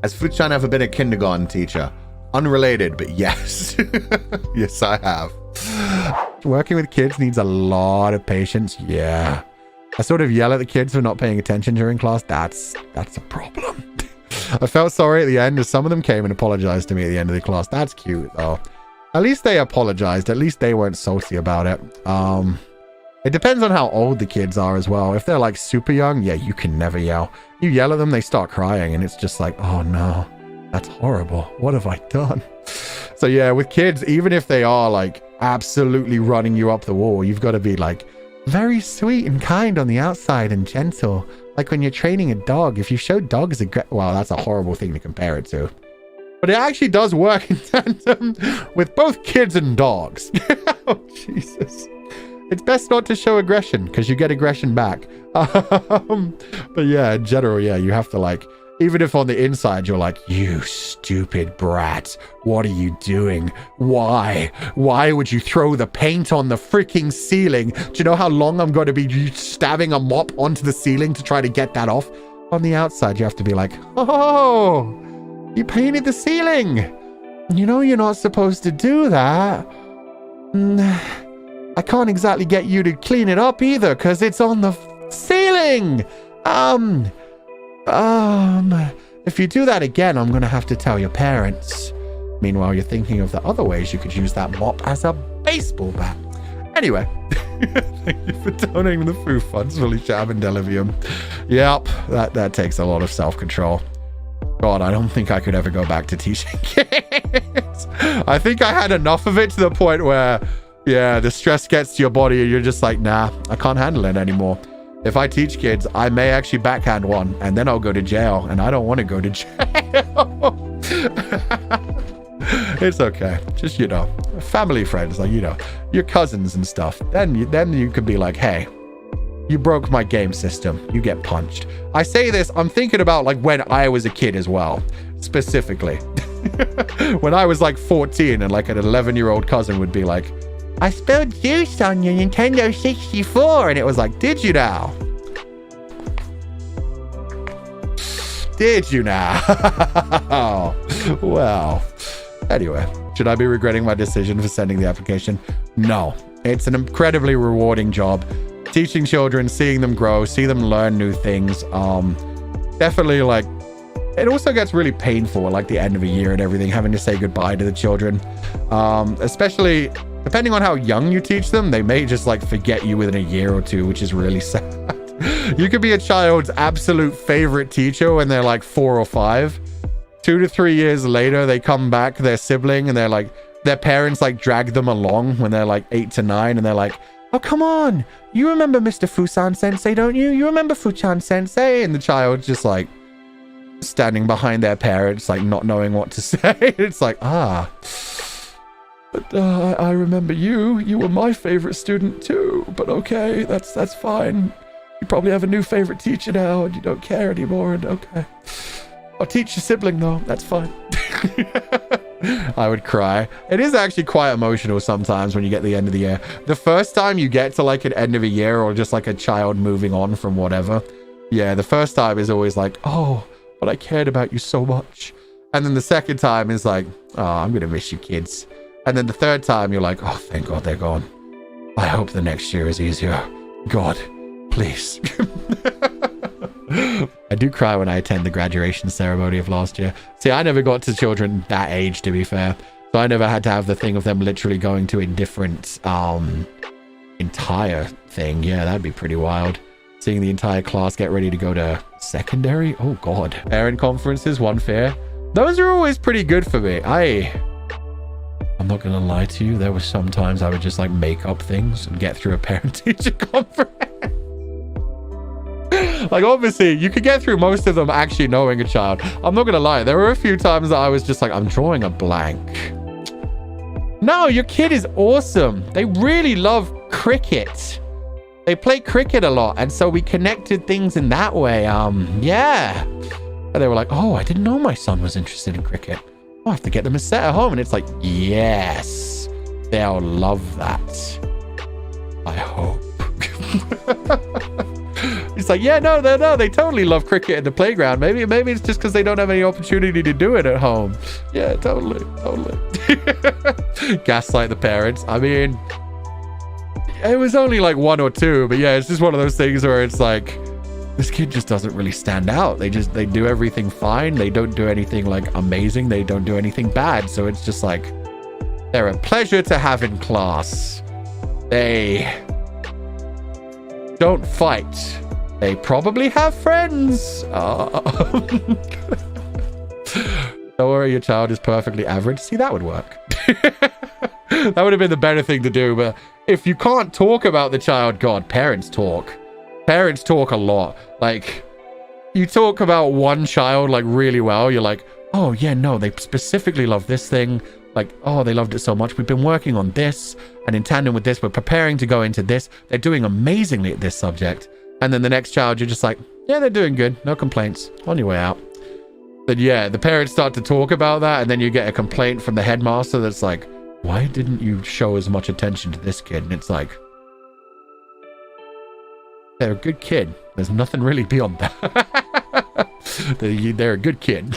Has Fu-chan ever been a kindergarten teacher? Unrelated, but yes. Yes, I have. Working with kids needs a lot of patience. Yeah. I sort of yell at the kids for not paying attention during class. That's a problem. I felt sorry at the end as some of them came and apologized to me at the end of the class. That's cute, though. At least they apologized. At least they weren't salty about it. It depends on how old the kids are as well. If they're like super young, yeah, you can never yell. You yell at them, they start crying, and it's just like, oh no, that's horrible. What have I done? So yeah, with kids, even if they are like absolutely running you up the wall, you've got to be like very sweet and kind on the outside and gentle. Like when you're training a dog, if you show dogs well, that's a horrible thing to compare it to. But it actually does work in tandem with both kids and dogs. Oh, Jesus. It's best not to show aggression because you get aggression back. But yeah, in general, yeah, you have to like, even if on the inside you're like, you stupid brat, what are you doing? Why? Why would you throw the paint on the freaking ceiling? Do you know how long I'm going to be stabbing a mop onto the ceiling to try to get that off? On the outside, you have to be like, oh, you painted the ceiling. You know you're not supposed to do that. I can't exactly get you to clean it up either because it's on the ceiling. If you do that again, I'm going to have to tell your parents. Meanwhile, you're thinking of the other ways you could use that mop as a baseball bat. Anyway, thank you for donating the food funds, Felicia Abendelevium. Yep, that takes a lot of self-control. God, I don't think I could ever go back to teaching kids. I think I had enough of it to the point where, yeah, the stress gets to your body and you're just like, nah, I can't handle it anymore. If I teach kids, I may actually backhand one and then I'll go to jail, and I don't want to go to jail. It's okay. Just, you know, family friends, like, you know, your cousins and stuff. Then you could be like, hey, you broke my game system. You get punched. I say this, I'm thinking about like when I was a kid as well, specifically. When I was like 14 and like an 11-year-old cousin would be like, I spilled juice on your Nintendo 64. And it was like, did you now? Did you now? Well, anyway, should I be regretting my decision for sending the application? No, it's an incredibly rewarding job. Teaching children, seeing them grow, see them learn new things. Definitely, like, it also gets really painful at like the end of a year and everything, having to say goodbye to the children. Especially depending on how young you teach them, they may just like forget you within a year or two, which is really sad. You could be a child's absolute favorite teacher when they're like 4 or 5. 2 to 3 years later, they come back, their sibling, and they're like, their parents like drag them along when they're like 8 to 9, and they're like, oh, come on. You remember Mr. Fusan Sensei, don't you? You remember Fuchan Sensei? And the child's just like standing behind their parents, like not knowing what to say. It's like, but I remember you. You were my favorite student too. But okay, that's fine. You probably have a new favorite teacher now and you don't care anymore. And okay, I'll teach your sibling though. That's fine. I would cry. It is actually quite emotional sometimes when you get to the end of the year. The first time you get to like an end of a year or just like a child moving on from whatever. Yeah, the first time is always like, oh, but I cared about you so much. And then the second time is like, oh, I'm going to miss you kids. And then the third time you're like, oh, thank God they're gone. I hope the next year is easier. God, please. I do cry when I attend the graduation ceremony of last year. See, I never got to children that age, to be fair. So I never had to have the thing of them literally going to a different entire thing. Yeah, that'd be pretty wild. Seeing the entire class get ready to go to secondary. Oh, God. Parent conferences, one fear. Those are always pretty good for me. I'm not going to lie to you. There were some times I would just like make up things and get through a parent-teacher conference. Like, obviously, you could get through most of them actually knowing a child. I'm not going to lie. There were a few times that I was just like, I'm drawing a blank. No, your kid is awesome. They really love cricket. They play cricket a lot. And so we connected things in that way. Yeah. And they were like, oh, I didn't know my son was interested in cricket. I have to get them a set at home. And it's like, yes, they'll love that. I hope. like, yeah, no, they totally love cricket at the playground. Maybe it's just because they don't have any opportunity to do it at home. Yeah, totally. Gaslight the parents. I mean, it was only like 1 or 2, but yeah, it's just one of those things where it's like, this kid just doesn't really stand out. They do everything fine. They don't do anything like amazing. They don't do anything bad. So it's just like, they're a pleasure to have in class. They don't fight. They probably have friends. Don't worry, your child is perfectly average. See, that would work. That would have been the better thing to do. But if you can't talk about the child, God, parents talk. Parents talk a lot. Like, you talk about one child like really well. You're like, oh yeah, no, they specifically love this thing. Like, oh, they loved it so much. We've been working on this, and in tandem with this, we're preparing to go into this. They're doing amazingly at this subject. And then the next child, you're just like, yeah, they're doing good. No complaints. On your way out. Then yeah, the parents start to talk about that, and then you get a complaint from the headmaster that's like, why didn't you show as much attention to this kid? And it's like, they're a good kid. There's nothing really beyond that. They're a good kid.